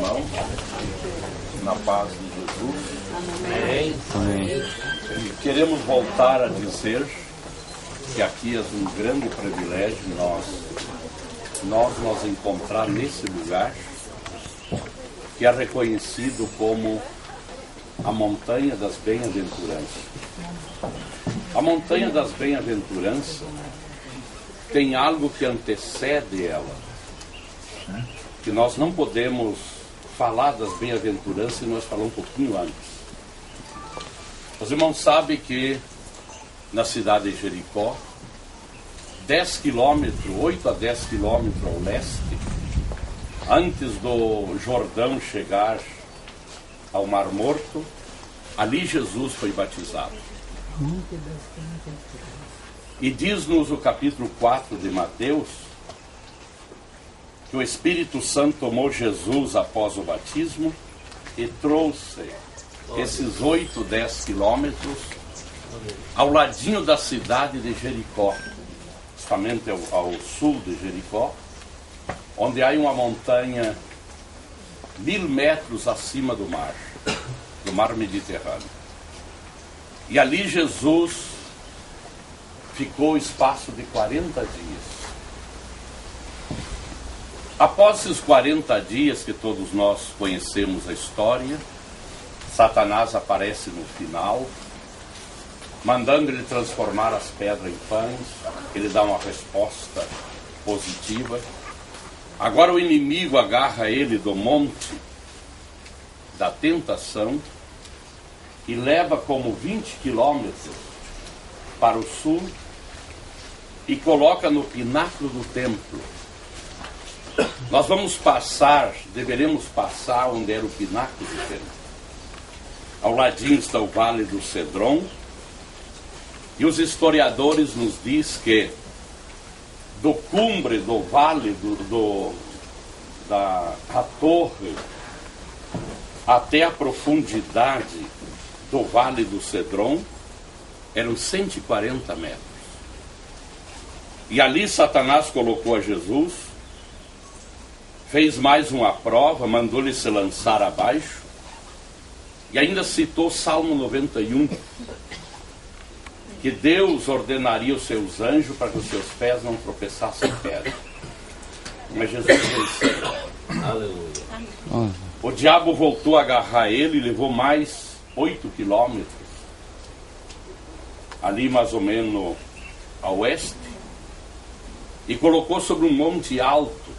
irmãos, na paz de Jesus. Amém. E queremos voltar a dizer que aqui é um grande privilégio nós encontrar nesse lugar que é reconhecido como a montanha das bem-aventuranças. A montanha das bem-aventuranças tem algo que antecede ela, que nós não podemos falar das bem-aventuranças se nós falar um pouquinho antes. Os irmãos sabem que na cidade de Jericó, 8 a 10 quilômetros ao leste, antes do Jordão chegar ao Mar Morto, ali Jesus foi batizado. E diz-nos o capítulo 4 de Mateus que o Espírito Santo tomou Jesus após o batismo e trouxe esses 8, 10 quilômetros ao ladinho da cidade de Jericó, justamente ao sul de Jericó, onde há uma montanha 1000 metros acima do mar Mediterrâneo. E ali Jesus ficou espaço de 40 dias. Após esses 40 dias, que todos nós conhecemos a história, Satanás aparece no final, mandando ele transformar as pedras em pães. Ele dá uma resposta positiva. Agora o inimigo agarra ele do monte da tentação e leva como 20 quilômetros para o sul e coloca no pináculo do templo. Nós deveremos passar onde era o pináculo do templo. Ao ladinho está o Vale do Cedron, e os historiadores nos diz que do cumbre do vale da torre até a profundidade do Vale do Cedron eram 140 metros. E ali Satanás colocou a Jesus, fez mais uma prova, mandou-lhe se lançar abaixo, e ainda citou Salmo 91, que Deus ordenaria os seus anjos para que os seus pés não tropeçassem em pedra. Mas Jesus venceu. Aleluia. O diabo voltou a agarrar ele e levou mais 8 quilômetros, ali mais ou menos a oeste, e colocou sobre um monte alto,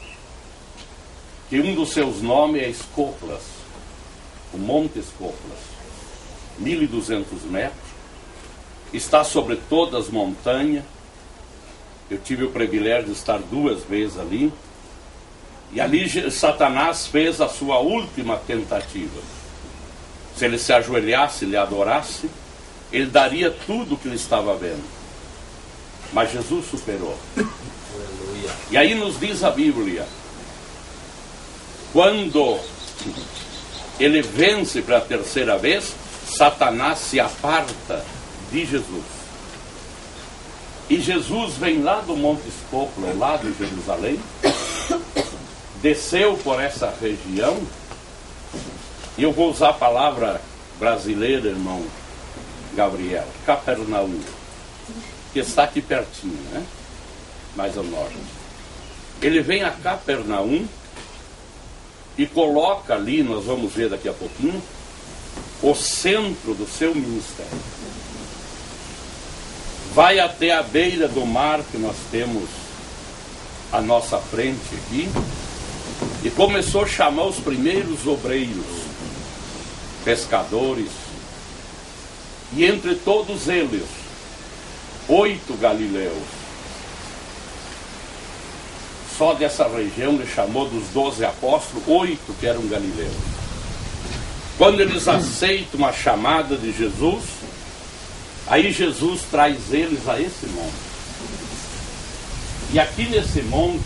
que um dos seus nomes é Escoplas, o Monte Escoplas, 1.200 metros, está sobre todas as montanhas. Eu tive o privilégio de estar 2 vezes ali, e ali Satanás fez a sua última tentativa. Se ele se ajoelhasse, ele adorasse, ele daria tudo o que ele estava vendo. Mas Jesus superou. Aleluia. E aí nos diz a Bíblia, quando ele vence pela terceira vez, Satanás se aparta de Jesus. E Jesus vem lá do Monte Escoplo, lá de Jerusalém, desceu por essa região, e eu vou usar a palavra brasileira, irmão Gabriel, Capernaum, que está aqui pertinho, né? Mais ao norte. Ele vem a Capernaum e coloca ali, nós vamos ver daqui a pouquinho, o centro do seu ministério. Vai até a beira do mar que nós temos à nossa frente aqui, e começou a chamar os primeiros obreiros, pescadores, e entre todos eles, 8 galileus. Só dessa região ele chamou dos 12 apóstolos, 8 que eram galileus. Quando eles aceitam a chamada de Jesus, aí Jesus traz eles a esse monte. E aqui nesse monte,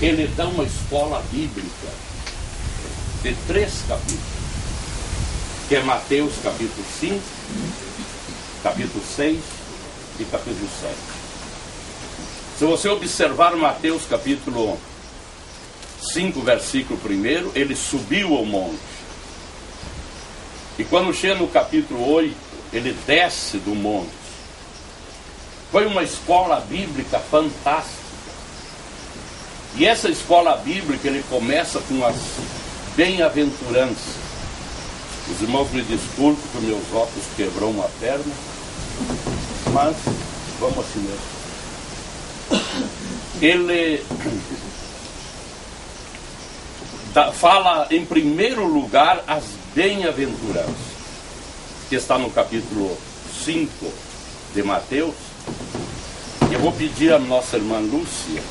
ele dá uma escola bíblica de 3 capítulos, que é Mateus capítulo 5, capítulo 6 e capítulo 7. Se você observar Mateus capítulo 5, versículo 1, ele subiu ao monte. E quando chega no capítulo 8, ele desce do monte. Foi uma escola bíblica fantástica. E essa escola bíblica, ele começa com as bem-aventuranças. Os irmãos me desculpem que meus óculos quebrou uma perna, mas vamos assim mesmo. Ele fala em primeiro lugar as bem-aventuranças, que está no capítulo 5 de Mateus. Eu vou pedir à nossa irmã Lúcia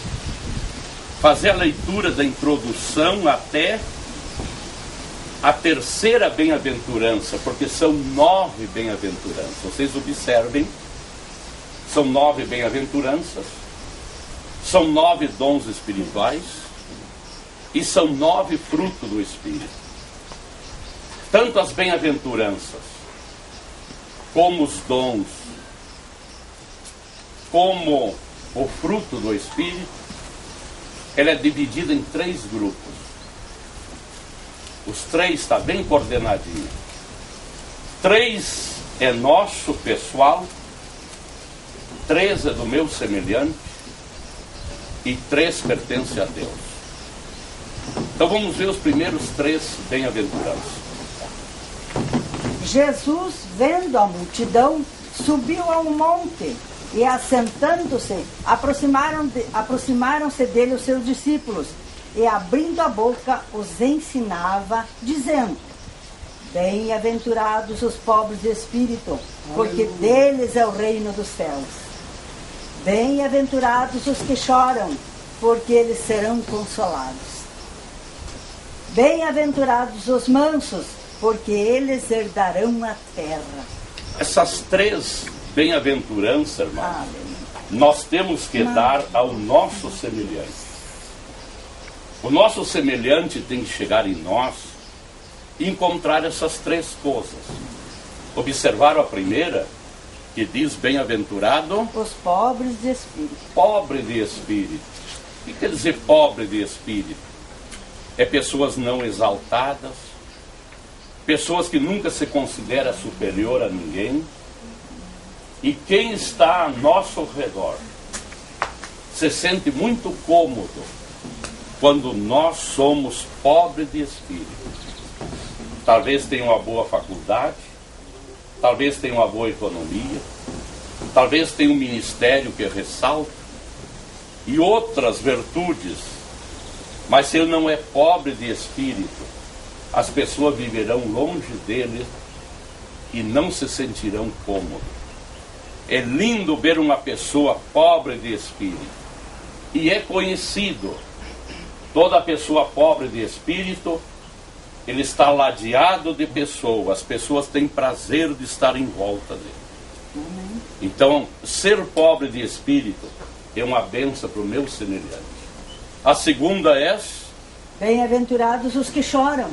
fazer a leitura da introdução até a terceira bem-aventurança, porque são 9 bem-aventuranças. Vocês observem, são 9 bem-aventuranças, são 9 dons espirituais e são 9 frutos do Espírito. Tanto as bem-aventuranças, como os dons, como o fruto do Espírito, ela é dividida em 3 grupos. Os 3 está bem coordenadinho. 3 é nosso pessoal, 3 é do meu semelhante e 3 pertence a Deus. Então vamos ver os primeiros 3 bem-aventuranças. Jesus, vendo a multidão, subiu a um monte e, assentando-se, aproximaram-se dele os seus discípulos. E abrindo a boca, os ensinava, dizendo: Bem-aventurados os pobres de espírito, porque deles é o reino dos céus. Bem-aventurados os que choram, porque eles serão consolados. Bem-aventurados os mansos, porque eles herdarão a terra. Essas 3 bem-aventuranças, irmãos, nós temos que dar ao nosso semelhante. O nosso semelhante tem que chegar em nós e encontrar essas 3 coisas. Observaram a primeira, que diz: bem-aventurado os pobres de espírito. Pobre de espírito. O que quer dizer pobre de espírito? É pessoas não exaltadas, pessoas que nunca se considera superior a ninguém, e quem está a nosso redor se sente muito cômodo quando nós somos pobres de espírito. Talvez tenha uma boa faculdade, talvez tenha uma boa economia, talvez tenha um ministério que ressalta e outras virtudes, mas se ele não é pobre de espírito, as pessoas viverão longe dele e não se sentirão cômodos. É lindo ver uma pessoa pobre de espírito, e é conhecido. Toda pessoa pobre de espírito, ele está ladeado de pessoas. As pessoas têm prazer de estar em volta dele. Então, ser pobre de espírito é uma bênção para o meu semelhante. A segunda é: bem-aventurados os que choram.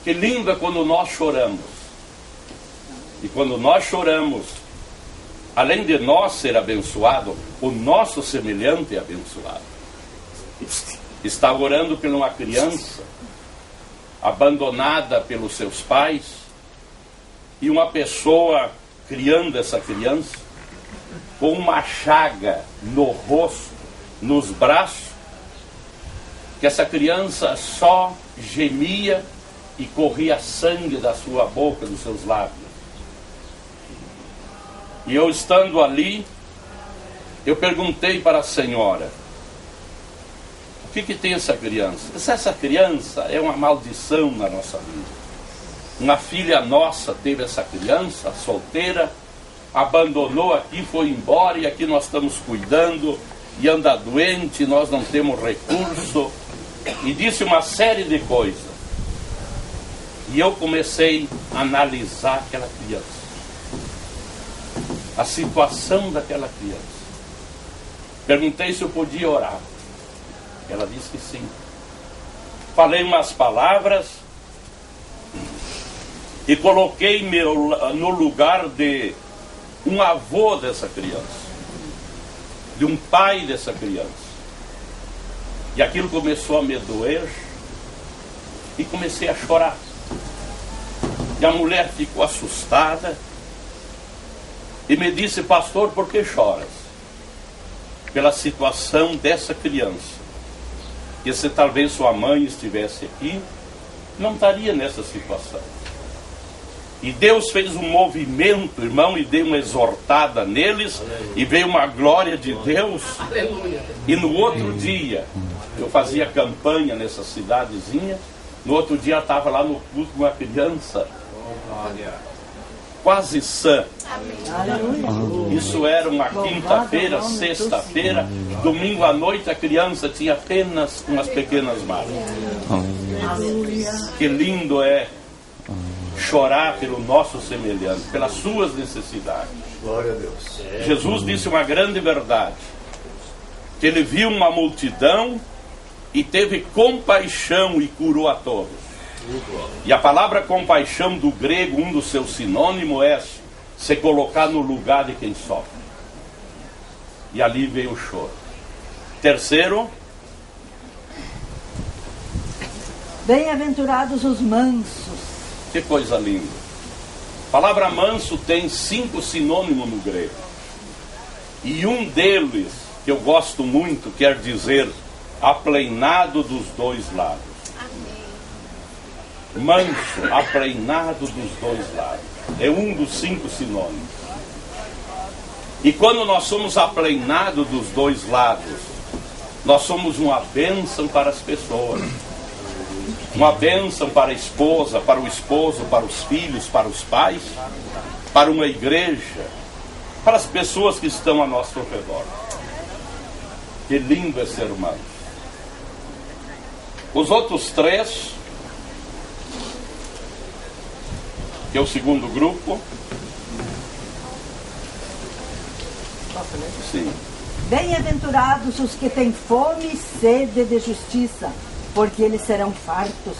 Que lindo é quando nós choramos. E quando nós choramos, além de nós ser abençoado, o nosso semelhante é abençoado. Estava orando por uma criança abandonada pelos seus pais, e uma pessoa criando essa criança com uma chaga no rosto, nos braços, que essa criança só gemia e corria sangue da sua boca, dos seus lábios. E eu, estando ali, eu perguntei para a senhora: o que tem essa criança? Essa criança é uma maldição na nossa vida. Uma filha nossa teve essa criança, solteira, abandonou aqui, foi embora, e aqui nós estamos cuidando, e anda doente, nós não temos recurso. E disse uma série de coisas. E eu comecei a analisar aquela criança, a situação daquela criança. Perguntei se eu podia orar. Ela disse que sim. Falei umas palavras e coloquei-me no lugar de um avô dessa criança, de um pai dessa criança. E aquilo começou a me doer e comecei a chorar. E a mulher ficou assustada e me disse: pastor, por que choras? Pela situação dessa criança. E se talvez sua mãe estivesse aqui, não estaria nessa situação. E Deus fez um movimento, irmão, e deu uma exortada neles. Aleluia. E veio uma glória de Deus. Aleluia. E no outro dia, eu fazia campanha nessa cidadezinha. No outro dia eu estava lá no culto com uma criança quase sã. Aleluia. Isso era uma quinta-feira, sexta-feira. Domingo à noite a criança tinha apenas umas pequenas marcas. Que lindo é chorar pelo nosso semelhante, pelas suas necessidades. Glória a Deus. Jesus disse uma grande verdade, que ele viu uma multidão e teve compaixão e curou a todos. E a palavra compaixão do grego, um dos seus sinônimos é se colocar no lugar de quem sofre. E ali veio o choro. Terceiro, bem-aventurados os mansos. Que coisa linda. A palavra manso tem 5 sinônimos no grego. E um deles, que eu gosto muito, quer dizer apleinado dos dois lados. Manso, apleinado dos dois lados. É um dos 5 sinônimos. E quando nós somos apleinados dos dois lados, nós somos uma bênção para as pessoas. Uma bênção para a esposa, para o esposo, para os filhos, para os pais, para uma igreja, para as pessoas que estão a nosso redor. Que lindo é ser humano. Os outros 3, que é o segundo grupo. Sim. Bem-aventurados os que têm fome e sede de justiça, porque eles serão fartos.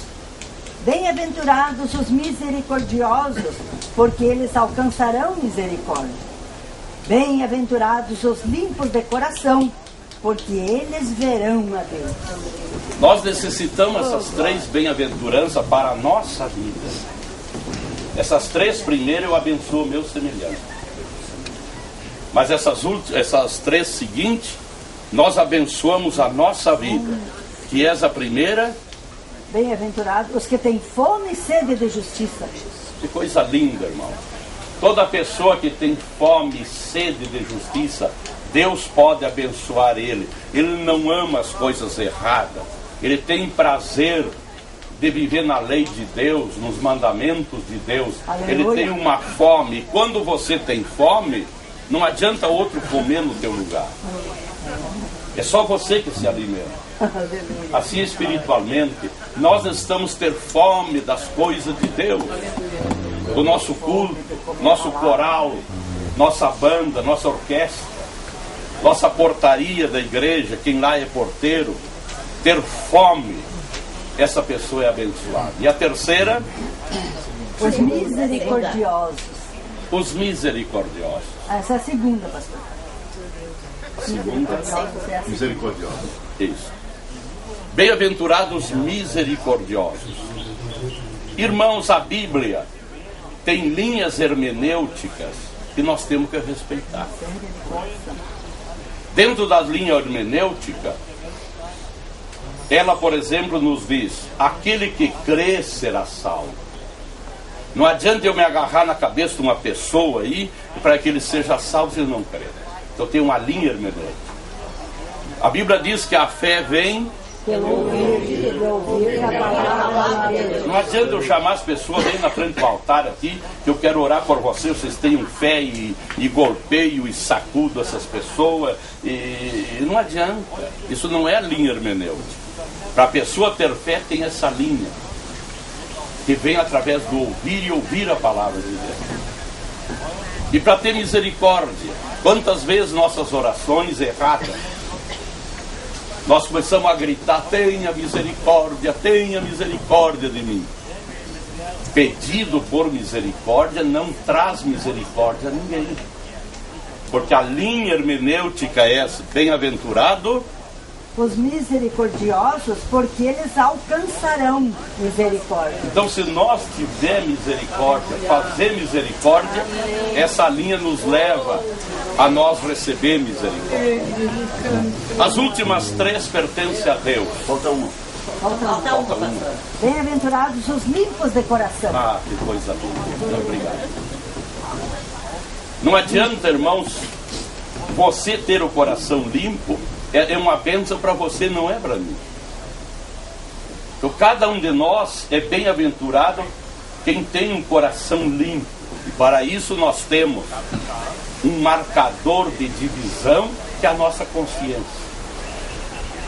Bem-aventurados os misericordiosos, porque eles alcançarão misericórdia. Bem-aventurados os limpos de coração, porque eles verão a Deus. Nós necessitamos essas 3 bem-aventuranças para a nossa vida. Essas 3 primeiro eu abençoo o meu semelhante. Mas essas 3 seguintes, nós abençoamos a nossa vida. Que és a primeira. Bem-aventurados os que têm fome e sede de justiça. Que coisa linda, irmão. Toda pessoa que tem fome e sede de justiça, Deus pode abençoar ele. Ele não ama as coisas erradas. Ele tem prazer de viver na lei de Deus, nos mandamentos de Deus. Aleluia. Ele tem uma fome. E quando você tem fome, não adianta outro comer no teu lugar. É só você que se alimenta. Assim espiritualmente, nós necessitamos ter fome das coisas de Deus. Do nosso culto, nosso coral, nossa banda, nossa orquestra, nossa portaria da igreja, quem lá é porteiro. Ter fome, essa pessoa é abençoada. E a terceira? Os misericordiosos. Os misericordiosos. Essa é a segunda, pastor. Segunda? Misericordiosos. Isso. Bem-aventurados misericordiosos. Irmãos, a Bíblia tem linhas hermenêuticas que nós temos que respeitar. Dentro da linha hermenêutica, ela, por exemplo, nos diz: aquele que crê será salvo. Não adianta eu me agarrar na cabeça de uma pessoa aí para que ele seja salvo se ele não crer. Então tem uma linha hermenêutica. A Bíblia diz que a fé vem pelo ouvir a palavra de Deus. Não adianta eu chamar as pessoas aí na frente do altar aqui, que eu quero orar por vocês tenham fé e golpeio e sacudo essas pessoas. E não adianta. Isso não é a linha hermenêutica. Para a pessoa ter fé tem essa linha, que vem através do ouvir e ouvir a palavra de Deus. E para ter misericórdia, quantas vezes nossas orações erradas, nós começamos a gritar: tenha misericórdia de mim. Pedido por misericórdia não traz misericórdia a ninguém. Porque a linha hermenêutica é essa: bem-aventurado os misericordiosos, porque eles alcançarão misericórdia. Então, se nós tiver misericórdia, fazer misericórdia, essa linha nos leva a nós receber misericórdia. As últimas 3 pertencem a Deus. Falta uma. Falta uma. Bem-aventurados os limpos de coração. Ah, que coisa linda. Muito obrigado. Não adianta, irmãos, você ter o coração limpo. É uma bênção para você, não é para mim. Então, cada um de nós é bem-aventurado quem tem um coração limpo. E para isso nós temos um marcador de divisão, que é a nossa consciência.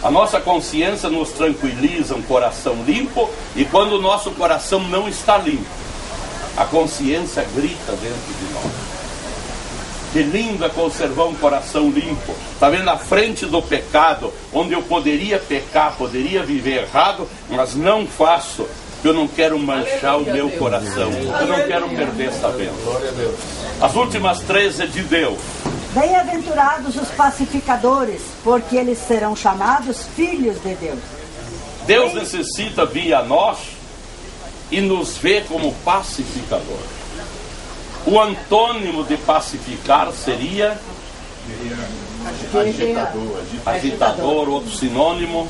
A nossa consciência nos tranquiliza um coração limpo, e quando o nosso coração não está limpo, a consciência grita dentro de nós. Que lindo é conservar um coração limpo. Está vendo, na frente do pecado, onde eu poderia pecar, poderia viver errado, mas não faço, porque eu não quero manchar o meu coração. Eu não quero perder essa bênção. As últimas 3 é de Deus. Bem-aventurados os pacificadores, porque eles serão chamados filhos de Deus. Deus necessita vir a nós e nos ver como pacificador. O antônimo de pacificar seria agitador, outro sinônimo,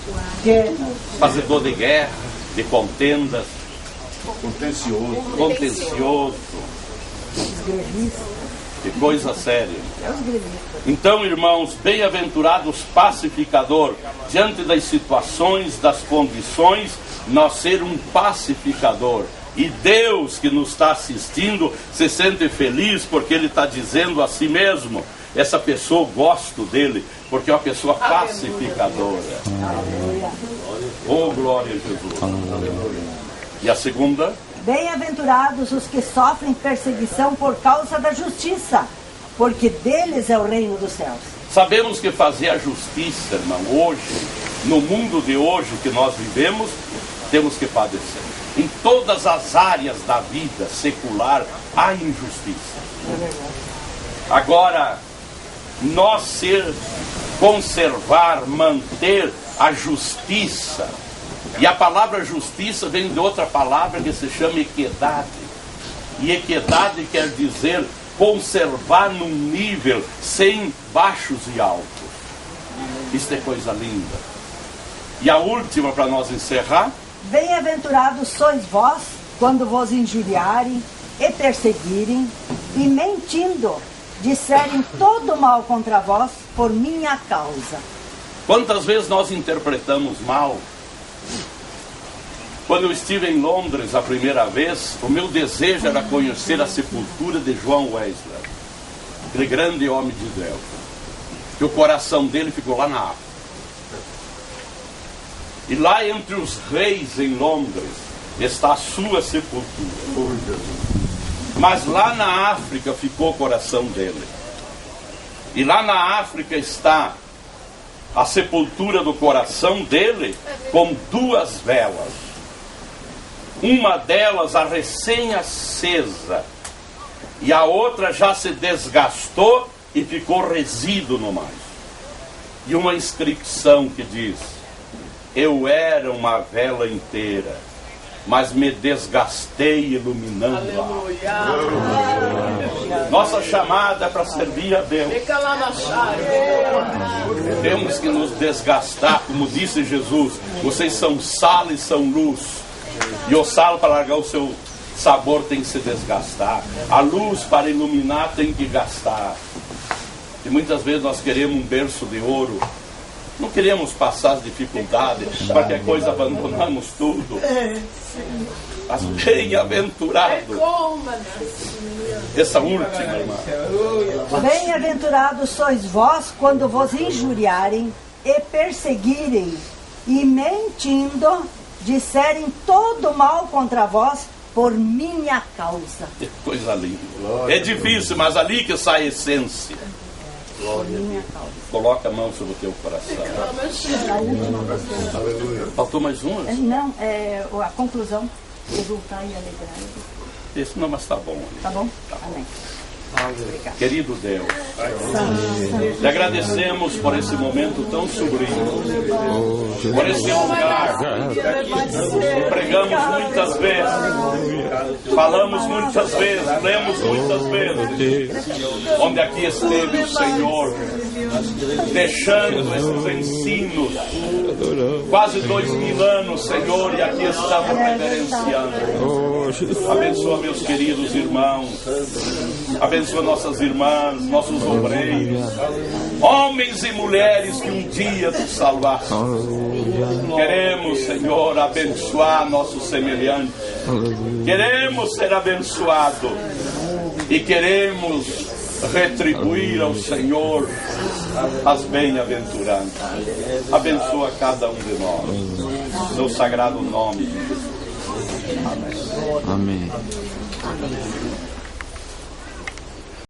fazedor de guerra, de contendas, contencioso. Que coisa séria. Então, irmãos, bem-aventurados pacificador, diante das situações, das condições, nós ser um pacificador. E Deus que nos está assistindo se sente feliz, porque Ele está dizendo a si mesmo: essa pessoa, eu gosto dele, porque é uma pessoa pacificadora. Oh, glória a Jesus. E a segunda? Bem-aventurados os que sofrem perseguição por causa da justiça, porque deles é o reino dos céus. Sabemos que fazer a justiça, irmão, hoje, no mundo de hoje que nós vivemos, temos que padecer. Em todas as áreas da vida secular há injustiça. Agora, nós conservar, manter a justiça, e a palavra justiça vem de outra palavra que se chama equidade. E equidade quer dizer conservar num nível sem baixos e altos. Isso é coisa linda. E a última, para nós encerrar: bem-aventurados sois vós, quando vos injuriarem e perseguirem, e mentindo, disserem todo mal contra vós por minha causa. Quantas vezes nós interpretamos mal? Quando eu estive em Londres a primeira vez, o meu desejo era conhecer a sepultura de John Wesley, aquele grande homem de Deus, que o coração dele ficou lá na África. E lá entre os reis em Londres está a sua sepultura. Mas lá na África ficou o coração dele. E lá na África está a sepultura do coração dele com 2 velas. Uma delas a recém-acesa, e a outra já se desgastou e ficou resíduo no mais. E uma inscrição que diz: eu era uma vela inteira, mas me desgastei iluminando a. Nossa chamada é para servir a Deus. Temos que nos desgastar, como disse Jesus: vocês são sal e são luz. E o sal, para largar o seu sabor, tem que se desgastar. A luz, para iluminar, tem que gastar. E muitas vezes nós queremos um berço de ouro. Não queremos passar as dificuldades, qualquer coisa abandonamos tudo. Mas bem-aventurado. Essa última, irmã. Bem-aventurados sois vós quando vos injuriarem e perseguirem, e mentindo, disserem todo mal contra vós por minha causa. Que coisa linda. É difícil, mas ali que sai a essência. Coloca a mão sobre o teu coração. Faltou mais uma? Não, a conclusão. Exultar e alegrar. Isso não, mas está bom. Tá bom? Tá bom. Amém. Querido Deus, te agradecemos por esse momento tão sublime, por esse lugar que pregamos muitas vezes, falamos muitas vezes, lemos muitas vezes, onde aqui esteve o Senhor, deixando esses ensinos, quase 2000 anos, Senhor, e aqui estamos reverenciando. Abençoa meus queridos irmãos, abençoa nossas irmãs, nossos obreiros, homens e mulheres que um dia te salvaram. Queremos, Senhor, abençoar nossos semelhantes, queremos ser abençoados e queremos retribuir ao Senhor as bem-aventuranças. Abençoa cada um de nós, no sagrado nome de Jesus. Amém. Amém.